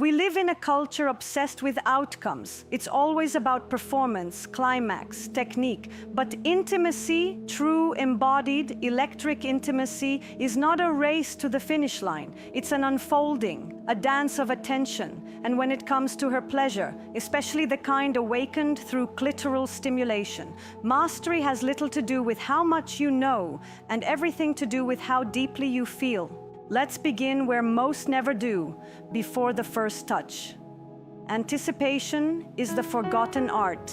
We live in a culture obsessed with outcomes. It's always about performance, climax, technique. But intimacy, true, embodied, electric intimacy, is not a race to the finish line. It's an unfolding, a dance of attention. And when it comes to her pleasure, especially the kind awakened through clitoral stimulation, mastery has little to do with how much you know and everything to do with how deeply you feel. Let's begin where most never do, before the first touch. Anticipation is the forgotten art.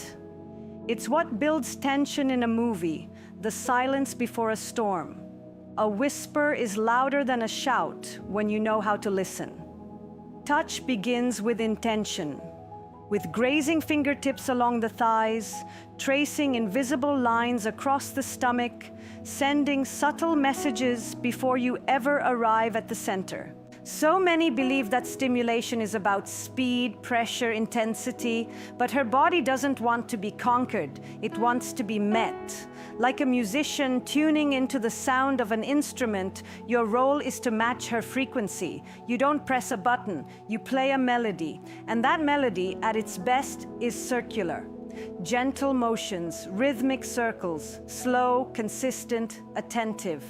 It's what builds tension in a movie, the silence before a storm. A whisper is louder than a shout when you know how to listen. Touch begins with intention, with grazing fingertips along the thighs, tracing invisible lines across the stomach, sending subtle messages before you ever arrive at the center. So many believe that stimulation is about speed, pressure, intensity, but her body doesn't want to be conquered. It wants to be met. Like a musician tuning into the sound of an instrument, your role is to match her frequency. You don't press a button, you play a melody. And that melody, at its best, is circular. Gentle motions, rhythmic circles, slow, consistent, attentive.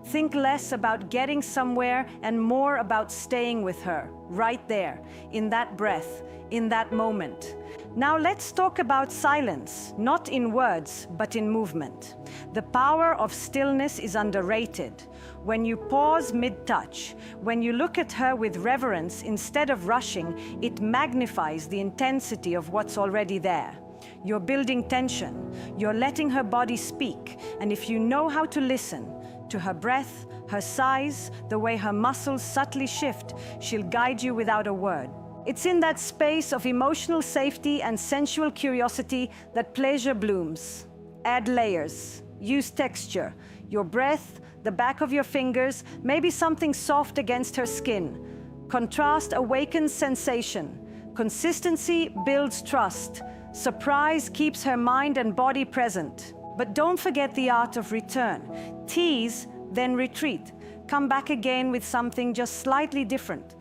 Think less about getting somewhere and more about staying with her, right there, in that breath, in that moment. Now let's talk about silence, not in words, but in movement. The power of stillness is underrated. When you pause mid-touch, when you look at her with reverence instead of rushing, it magnifies the intensity of what's already there. You're building tension, you're letting her body speak, and if you know how to listen to her breath, her sighs, the way her muscles subtly shift, she'll guide you without a word. It's in that space of emotional safety and sensual curiosity that pleasure blooms. Add layers, use texture, your breath, the back of your fingers, maybe something soft against her skin. Contrast awakens sensation. Consistency builds trust. Surprise keeps her mind and body present. But don't forget the art of return. Tease, then retreat. Come back again with something just slightly different.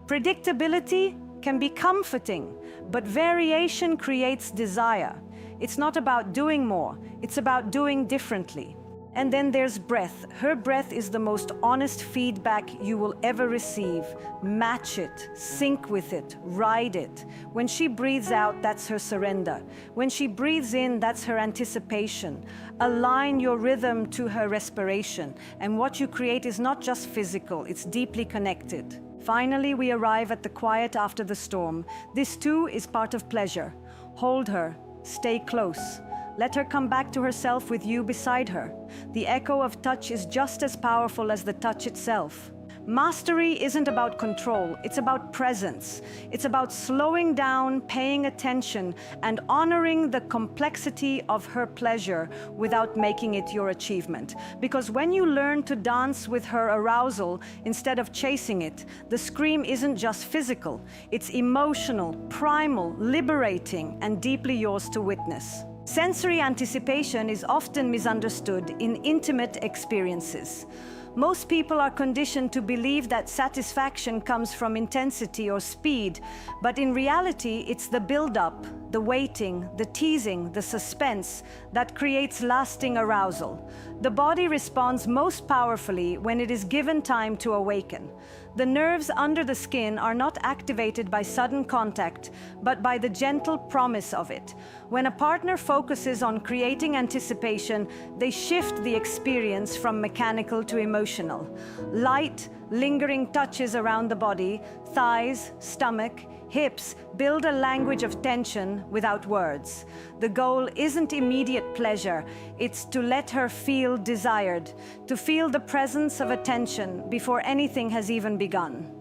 Predictability can be comforting, but variation creates desire. It's not about doing more, it's about doing differently. And then there's breath. Her breath is the most honest feedback you will ever receive. Match it, sync with it, ride it. When she breathes out, that's her surrender. When she breathes in, that's her anticipation. Align your rhythm to her respiration. And what you create is not just physical, it's deeply connected. Finally, we arrive at the quiet after the storm. This too is part of pleasure. Hold her, stay close. Let her come back to herself with you beside her. The echo of touch is just as powerful as the touch itself. Mastery isn't about control, it's about presence. It's about slowing down, paying attention, and honoring the complexity of her pleasure without making it your achievement. Because when you learn to dance with her arousal instead of chasing it, the scream isn't just physical, it's emotional, primal, liberating, and deeply yours to witness. Sensory anticipation is often misunderstood in intimate experiences. Most people are conditioned to believe that satisfaction comes from intensity or speed, but in reality, it's the build-up, the waiting, the teasing, the suspense that creates lasting arousal. The body responds most powerfully when it is given time to awaken. The nerves under the skin are not activated by sudden contact, but by the gentle promise of it. When a partner focuses on creating anticipation, they shift the experience from mechanical to emotional. Light, lingering touches around the body, thighs, stomach, hips build a language of tension without words. The goal isn't immediate pleasure, it's to let her feel desired, to feel the presence of attention before anything has even begun.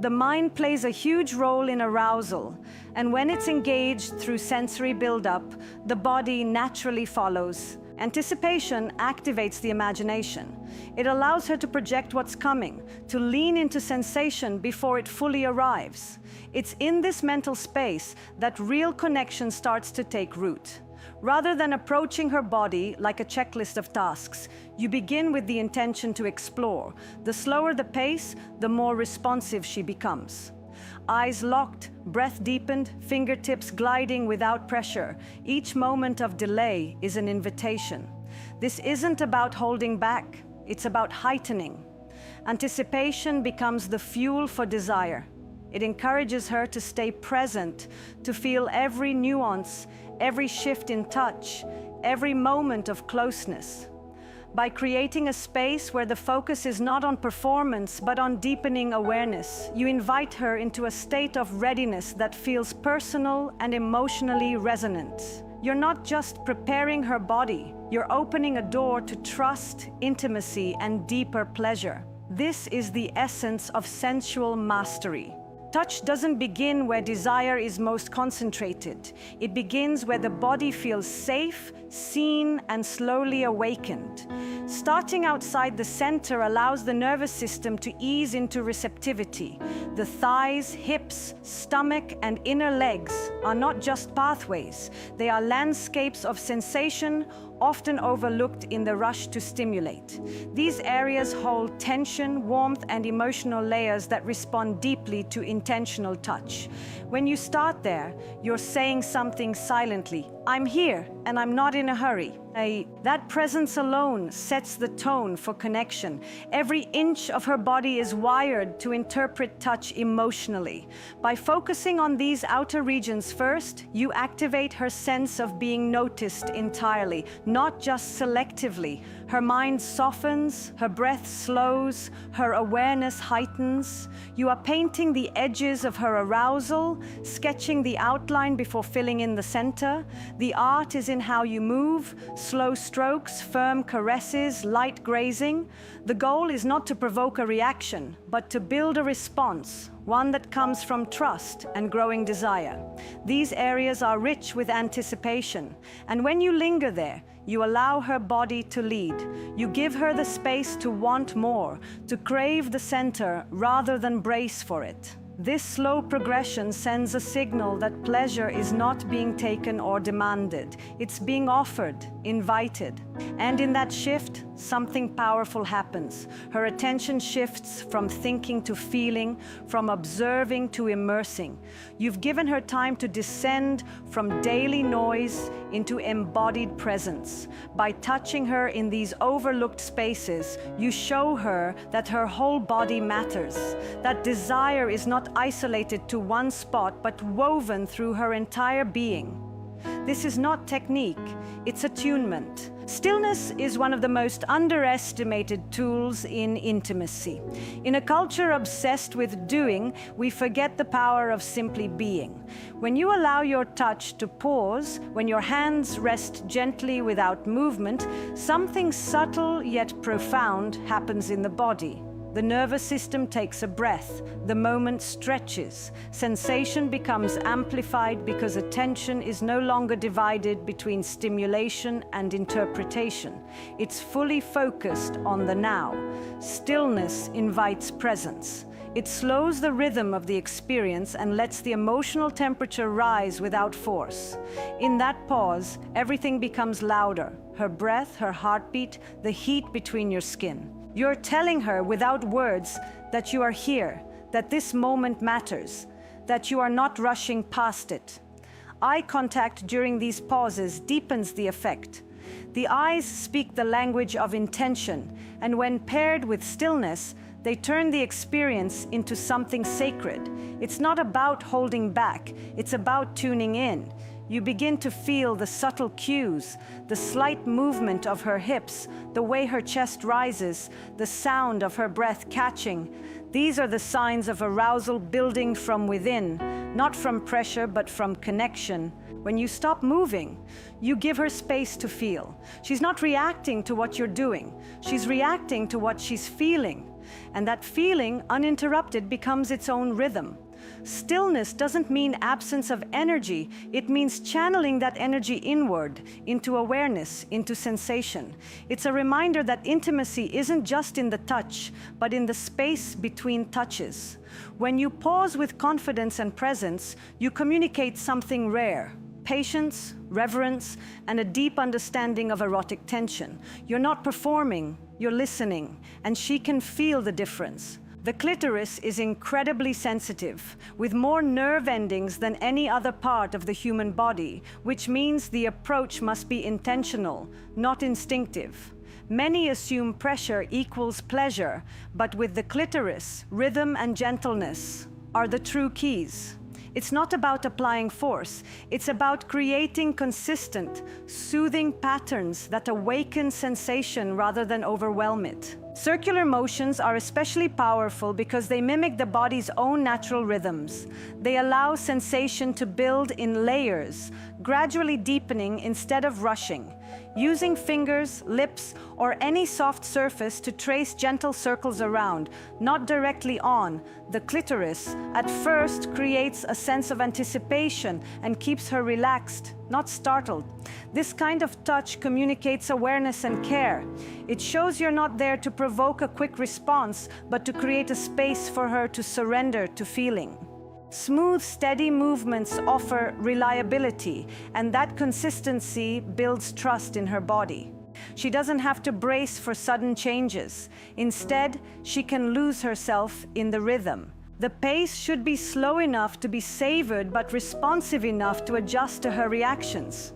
The mind plays a huge role in arousal, and when it's engaged through sensory buildup, the body naturally follows. Anticipation activates the imagination. It allows her to project what's coming, to lean into sensation before it fully arrives. It's in this mental space that real connection starts to take root. Rather than approaching her body like a checklist of tasks, you begin with the intention to explore. The slower the pace, the more responsive she becomes. Eyes locked, breath deepened, fingertips gliding without pressure. Each moment of delay is an invitation. This isn't about holding back, it's about heightening. Anticipation becomes the fuel for desire. It encourages her to stay present, to feel every nuance, every shift in touch, every moment of closeness. By creating a space where the focus is not on performance but on deepening awareness, you invite her into a state of readiness that feels personal and emotionally resonant. You're not just preparing her body, you're opening a door to trust, intimacy, and deeper pleasure. This is the essence of sensual mastery. Touch doesn't begin where desire is most concentrated. It begins where the body feels safe, seen, and slowly awakened. Starting outside the center allows the nervous system to ease into receptivity. The thighs, hips, stomach, and inner legs are not just pathways. They are landscapes of sensation, often overlooked in the rush to stimulate. These areas hold tension, warmth, and emotional layers that respond deeply to intentional touch. When you start there, you're saying something silently. I'm here, and I'm not in a hurry. That presence alone sets the tone for connection. Every inch of her body is wired to interpret touch emotionally. By focusing on these outer regions first, you activate her sense of being noticed entirely, not just selectively. Her mind softens, her breath slows, her awareness heightens. You are painting the edges of her arousal, sketching the outline before filling in the center. The art is in how you move, slow strokes, firm caresses, light grazing. The goal is not to provoke a reaction, but to build a response, one that comes from trust and growing desire. These areas are rich with anticipation, and when you linger there, you allow her body to lead. You give her the space to want more, to crave the center rather than brace for it. This slow progression sends a signal that pleasure is not being taken or demanded. It's being offered, invited. And in that shift, something powerful happens. Her attention shifts from thinking to feeling, from observing to immersing. You've given her time to descend from daily noise into embodied presence. By touching her in these overlooked spaces, you show her that her whole body matters, that desire is not isolated to one spot, but woven through her entire being. This is not technique, it's attunement. Stillness is one of the most underestimated tools in intimacy. In a culture obsessed with doing, we forget the power of simply being. When you allow your touch to pause, when your hands rest gently without movement, something subtle yet profound happens in the body. The nervous system takes a breath, the moment stretches, sensation becomes amplified because attention is no longer divided between stimulation and interpretation. It's fully focused on the now. Stillness invites presence. It slows the rhythm of the experience and lets the emotional temperature rise without force. In that pause, everything becomes louder. Her breath, her heartbeat, the heat between your skin. You're telling her without words that you are here, that this moment matters, that you are not rushing past it. Eye contact during these pauses deepens the effect. The eyes speak the language of intention, and when paired with stillness, they turn the experience into something sacred. It's not about holding back, it's about tuning in. You begin to feel the subtle cues, the slight movement of her hips, the way her chest rises, the sound of her breath catching. These are the signs of arousal building from within, not from pressure but from connection. When you stop moving, you give her space to feel. She's not reacting to what you're doing. She's reacting to what she's feeling. And that feeling, uninterrupted, becomes its own rhythm. Stillness doesn't mean absence of energy. It means channeling that energy inward, into awareness, into sensation. It's a reminder that intimacy isn't just in the touch, but in the space between touches. When you pause with confidence and presence, you communicate something rare. Patience, reverence, and a deep understanding of erotic tension. You're not performing, you're listening, and she can feel the difference. The clitoris is incredibly sensitive, with more nerve endings than any other part of the human body, which means the approach must be intentional, not instinctive. Many assume pressure equals pleasure, but with the clitoris, rhythm and gentleness are the true keys. It's not about applying force, it's about creating consistent, soothing patterns that awaken sensation rather than overwhelm it. Circular motions are especially powerful because they mimic the body's own natural rhythms. They allow sensation to build in layers, gradually deepening instead of rushing. Using fingers, lips, or any soft surface to trace gentle circles around, not directly on, the clitoris, at first creates a sense of anticipation and keeps her relaxed, not startled. This kind of touch communicates awareness and care. It shows you're not there to provoke a quick response, but to create a space for her to surrender to feeling. Smooth, steady movements offer reliability, and that consistency builds trust in her body. She doesn't have to brace for sudden changes. Instead, she can lose herself in the rhythm. The pace should be slow enough to be savored, but responsive enough to adjust to her reactions.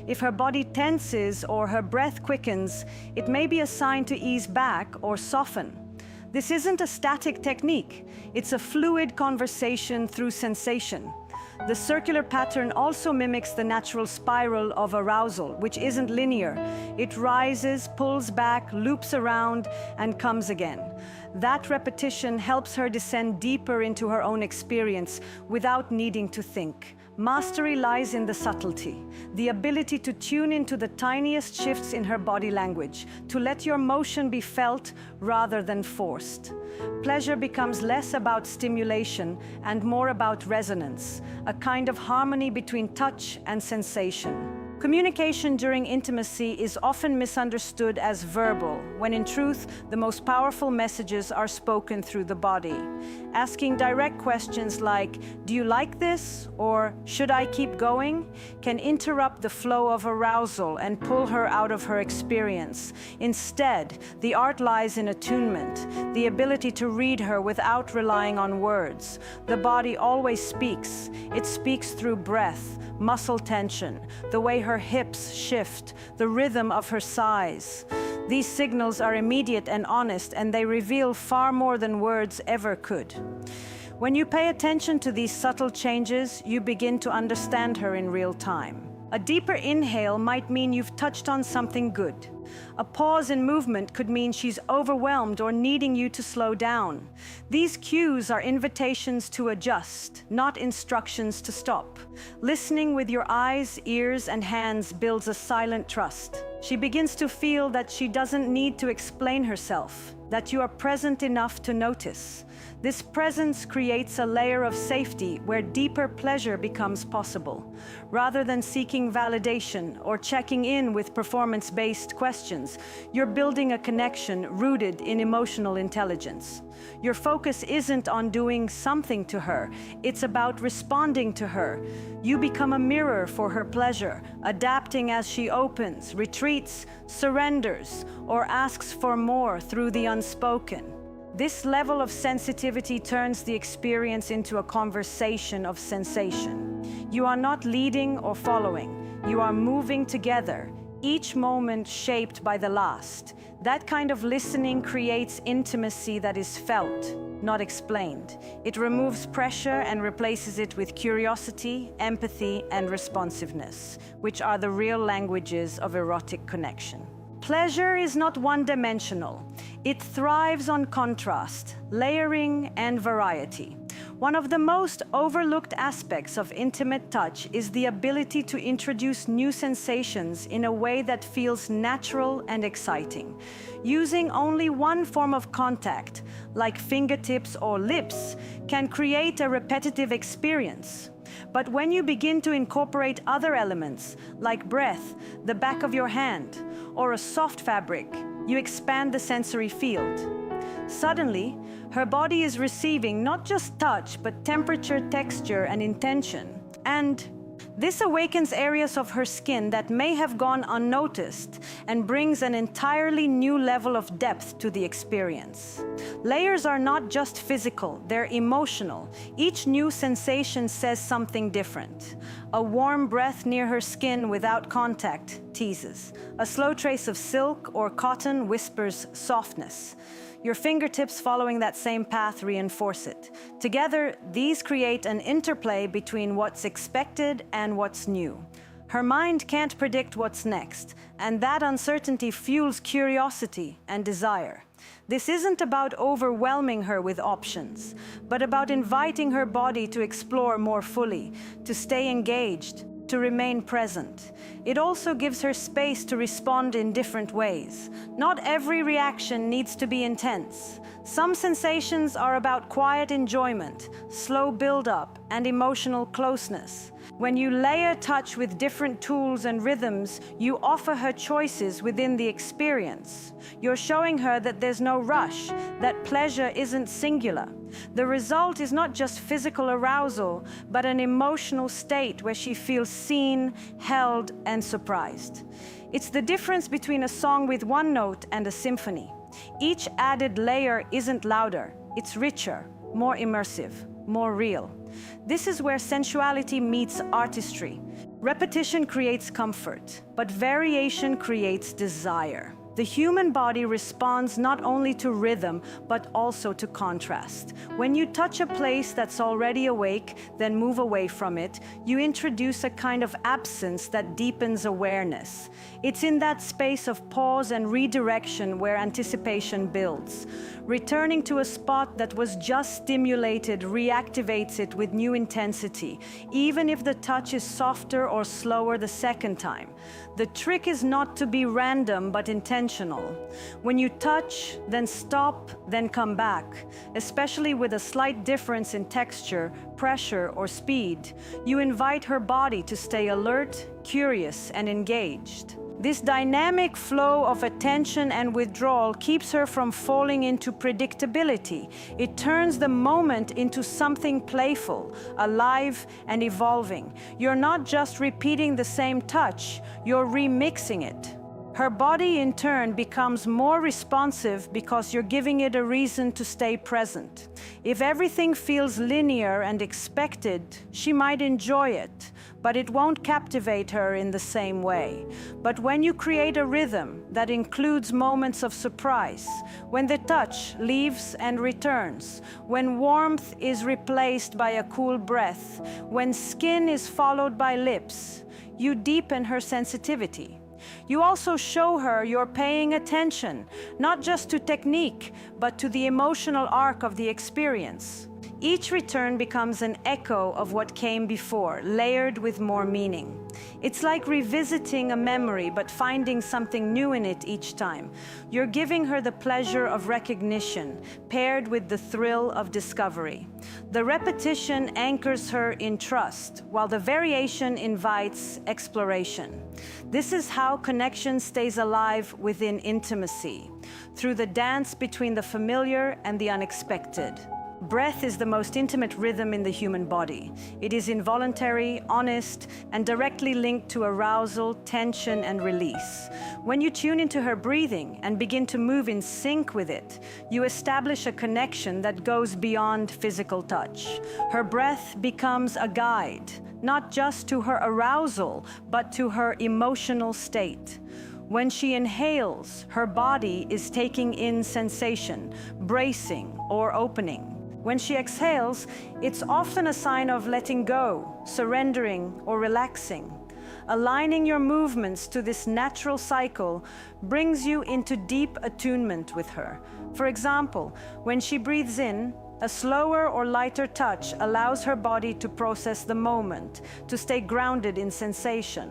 If her body tenses or her breath quickens, it may be a sign to ease back or soften. This isn't a static technique. It's a fluid conversation through sensation. The circular pattern also mimics the natural spiral of arousal, which isn't linear. It rises, pulls back, loops around, and comes again. That repetition helps her descend deeper into her own experience without needing to think. Mastery lies in the subtlety, the ability to tune into the tiniest shifts in her body language, to let your motion be felt rather than forced. Pleasure becomes less about stimulation and more about resonance, a kind of harmony between touch and sensation. Communication during intimacy is often misunderstood as verbal, when in truth, the most powerful messages are spoken through the body. Asking direct questions like, "Do you like this?" or "Should I keep going?" can interrupt the flow of arousal and pull her out of her experience. Instead, the art lies in attunement, the ability to read her without relying on words. The body always speaks. It speaks through breath, muscle tension, the way her hips shift, the rhythm of her sighs. These signals are immediate and honest, and they reveal far more than words ever could. When you pay attention to these subtle changes, you begin to understand her in real time. A deeper inhale might mean you've touched on something good. A pause in movement could mean she's overwhelmed or needing you to slow down. These cues are invitations to adjust, not instructions to stop. Listening with your eyes, ears, and hands builds a silent trust. She begins to feel that she doesn't need to explain herself, that you are present enough to notice. This presence creates a layer of safety where deeper pleasure becomes possible. Rather than seeking validation or checking in with performance-based questions, you're building a connection rooted in emotional intelligence. Your focus isn't on doing something to her, it's about responding to her. You become a mirror for her pleasure, adapting as she opens, retreats, surrenders, or asks for more through the unspoken. This level of sensitivity turns the experience into a conversation of sensation. You are not leading or following, you are moving together, each moment shaped by the last. That kind of listening creates intimacy that is felt, not explained. It removes pressure and replaces it with curiosity, empathy, and responsiveness, which are the real languages of erotic connection. Pleasure is not one-dimensional. It thrives on contrast, layering, and variety. One of the most overlooked aspects of intimate touch is the ability to introduce new sensations in a way that feels natural and exciting. Using only one form of contact, like fingertips or lips, can create a repetitive experience. But when you begin to incorporate other elements, like breath, the back of your hand, or a soft fabric, you expand the sensory field. Suddenly, her body is receiving not just touch, but temperature, texture, and intention. And This awakens areas of her skin that may have gone unnoticed and brings an entirely new level of depth to the experience. Layers are not just physical, they're emotional. Each new sensation says something different. A warm breath near her skin without contact teases. A slow trace of silk or cotton whispers softness. Your fingertips following that same path reinforce it. Together, these create an interplay between what's expected and what's new. Her mind can't predict what's next, and that uncertainty fuels curiosity and desire. This isn't about overwhelming her with options, but about inviting her body to explore more fully, to stay engaged, to remain present. It also gives her space to respond in different ways. Not every reaction needs to be intense. Some sensations are about quiet enjoyment, slow build-up, and emotional closeness. When you layer touch with different tools and rhythms, you offer her choices within the experience. You're showing her that there's no rush, that pleasure isn't singular. The result is not just physical arousal, but an emotional state where she feels seen, held, and surprised. It's the difference between a song with one note and a symphony. Each added layer isn't louder, it's richer, more immersive, more real. This is where sensuality meets artistry. Repetition creates comfort, but variation creates desire. The human body responds not only to rhythm, but also to contrast. When you touch a place that's already awake, then move away from it, you introduce a kind of absence that deepens awareness. It's in that space of pause and redirection where anticipation builds. Returning to a spot that was just stimulated reactivates it with new intensity, even if the touch is softer or slower the second time. The trick is not to be random, but intentional. When you touch, then stop, then come back, especially with a slight difference in texture, pressure, or speed. You invite her body to stay alert, curious, and engaged. This dynamic flow of attention and withdrawal keeps her from falling into predictability. It turns the moment into something playful, alive, and evolving. You're not just repeating the same touch, you're remixing it. Her body, in turn, becomes more responsive because you're giving it a reason to stay present. If everything feels linear and expected, she might enjoy it, but it won't captivate her in the same way. But when you create a rhythm that includes moments of surprise, when the touch leaves and returns, when warmth is replaced by a cool breath, when skin is followed by lips, you deepen her sensitivity. You also show her you're paying attention, not just to technique, but to the emotional arc of the experience. Each return becomes an echo of what came before, layered with more meaning. It's like revisiting a memory, but finding something new in it each time. You're giving her the pleasure of recognition, paired with the thrill of discovery. The repetition anchors her in trust, while the variation invites exploration. This is how connection stays alive within intimacy, through the dance between the familiar and the unexpected. Breath is the most intimate rhythm in the human body. It is involuntary, honest, and directly linked to arousal, tension, and release. When you tune into her breathing and begin to move in sync with it, you establish a connection that goes beyond physical touch. Her breath becomes a guide, not just to her arousal, but to her emotional state. When she inhales, her body is taking in sensation, bracing or opening. When she exhales, it's often a sign of letting go, surrendering, or relaxing. Aligning your movements to this natural cycle brings you into deep attunement with her. For example, when she breathes in, a slower or lighter touch allows her body to process the moment, to stay grounded in sensation.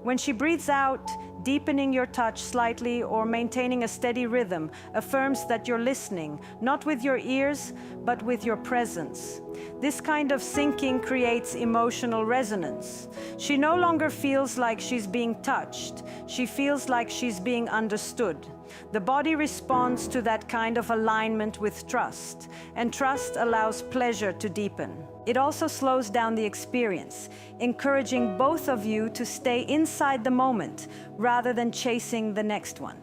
When she breathes out, deepening your touch slightly or maintaining a steady rhythm affirms that you're listening, not with your ears, but with your presence. This kind of syncing creates emotional resonance. She no longer feels like she's being touched. She feels like she's being understood. The body responds to that kind of alignment with trust, and trust allows pleasure to deepen. It also slows down the experience, encouraging both of you to stay inside the moment rather than chasing the next one.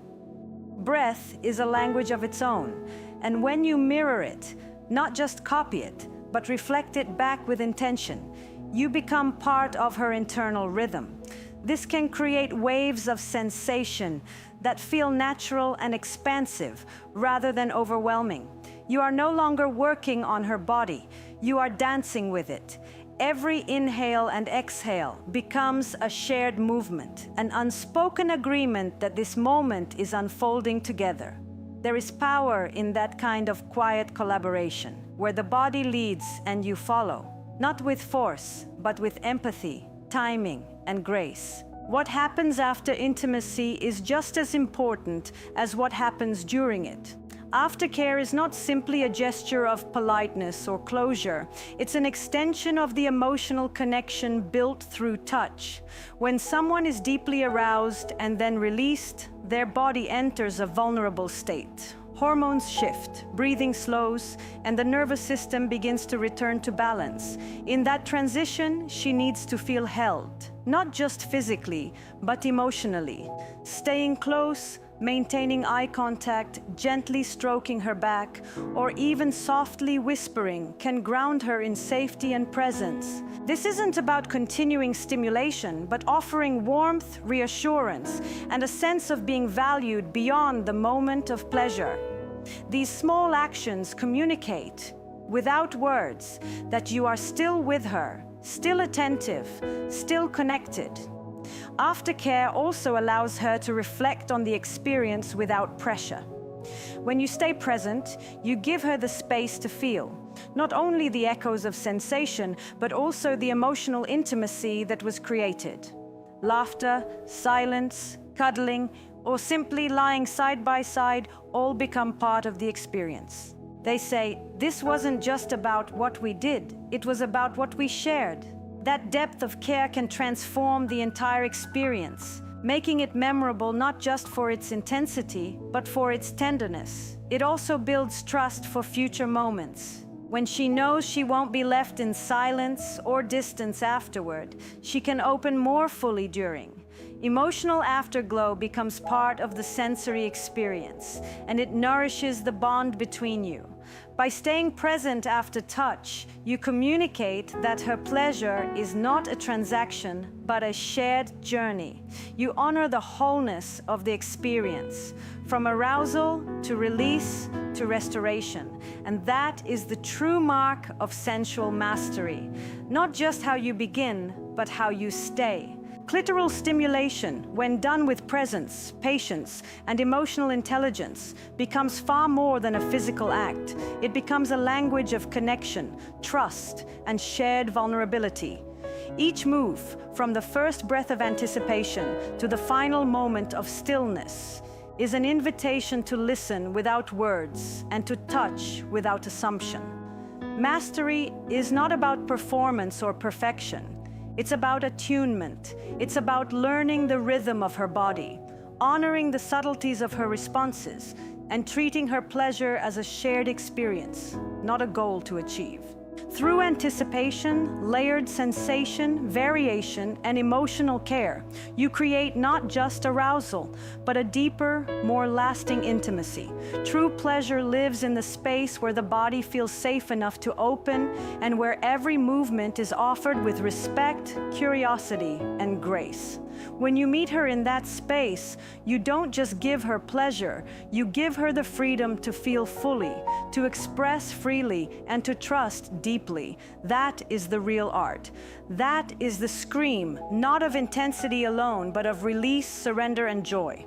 Breath is a language of its own, and when you mirror it, not just copy it, but reflect it back with intention, you become part of her internal rhythm. This can create waves of sensation that feel natural and expansive rather than overwhelming. You are no longer working on her body, you are dancing with it. Every inhale and exhale becomes a shared movement, an unspoken agreement that this moment is unfolding together. There is power in that kind of quiet collaboration, where the body leads and you follow, not with force, but with empathy, timing, and grace. What happens after intimacy is just as important as what happens during it. Aftercare is not simply a gesture of politeness or closure. It's an extension of the emotional connection built through touch. When someone is deeply aroused and then released, their body enters a vulnerable state. Hormones shift, breathing slows, and the nervous system begins to return to balance. In that transition, she needs to feel held, not just physically, but emotionally. Staying close, maintaining eye contact, gently stroking her back, or even softly whispering can ground her in safety and presence. This isn't about continuing stimulation, but offering warmth, reassurance, and a sense of being valued beyond the moment of pleasure. These small actions communicate, without words, that you are still with her, still attentive, still connected. Aftercare also allows her to reflect on the experience without pressure. When you stay present, you give her the space to feel, not only the echoes of sensation, but also the emotional intimacy that was created. Laughter, silence, cuddling, or simply lying side by side all become part of the experience. They say, this wasn't just about what we did, it was about what we shared. That depth of care can transform the entire experience, making it memorable not just for its intensity, but for its tenderness. It also builds trust for future moments. When she knows she won't be left in silence or distance afterward, she can open more fully during. Emotional afterglow becomes part of the sensory experience, and it nourishes the bond between you. By staying present after touch, you communicate that her pleasure is not a transaction, but a shared journey. You honor the wholeness of the experience, from arousal to release to restoration. And that is the true mark of sensual mastery. Not just how you begin, but how you stay. Clitoral stimulation, when done with presence, patience, and emotional intelligence, becomes far more than a physical act. It becomes a language of connection, trust, and shared vulnerability. Each move, from the first breath of anticipation to the final moment of stillness, is an invitation to listen without words and to touch without assumption. Mastery is not about performance or perfection. It's about attunement. It's about learning the rhythm of her body, honoring the subtleties of her responses, and treating her pleasure as a shared experience, not a goal to achieve. Through anticipation, layered sensation, variation, and emotional care, you create not just arousal, but a deeper, more lasting intimacy. True pleasure lives in the space where the body feels safe enough to open and where every movement is offered with respect, curiosity, and grace. When you meet her in that space, you don't just give her pleasure, you give her the freedom to feel fully, to express freely, and to trust deeply. That is the real art. That is the scream, not of intensity alone, but of release, surrender, and joy.